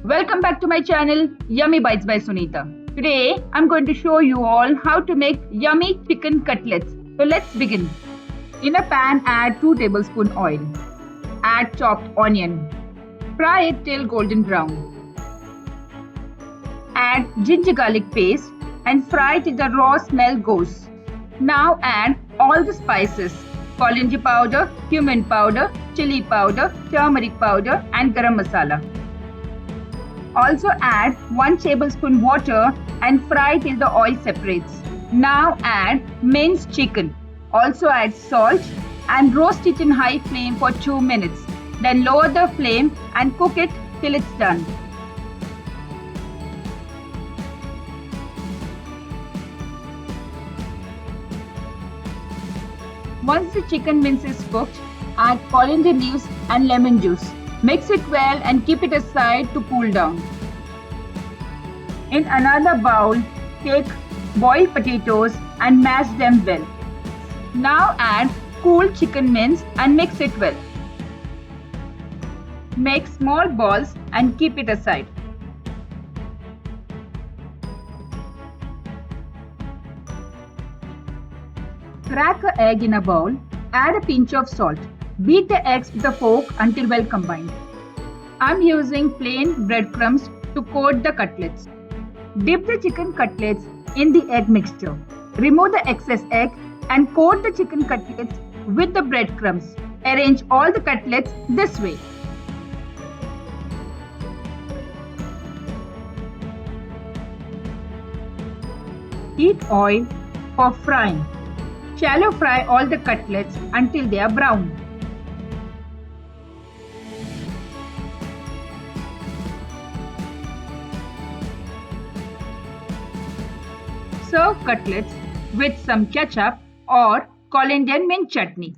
Welcome back to my channel Yummy Bites by Sunita. Today I'm going to show you all how to make yummy chicken cutlets. So let's begin. In a pan, add 2 tablespoons oil. Add chopped onion. Fry it till golden brown. Add ginger garlic paste and fry till the raw smell goes. Now add all the spices: coriander powder, cumin powder, chili powder, turmeric powder and garam masala. Also add 1 tablespoon water and fry till the oil separates. Now add minced chicken. Also add salt and roast it in high flame for 2 minutes. Then lower the flame and cook it till it's done. Once the chicken mince is cooked, add coriander leaves and lemon juice. Mix it well and keep it aside to cool down. In another bowl, take boiled potatoes and mash them well. Now add cool chicken mince and mix it well. Make small balls and keep it aside. Crack an egg in a bowl. Add a pinch of salt. Beat the eggs with a fork until well combined. I'm using plain breadcrumbs to coat the cutlets. Dip the chicken cutlets in the egg mixture. Remove the excess egg and coat the chicken cutlets with the breadcrumbs. Arrange all the cutlets this way. Heat oil for frying. Shallow fry all the cutlets until they are brown. Serve cutlets with some ketchup or coriander mint chutney.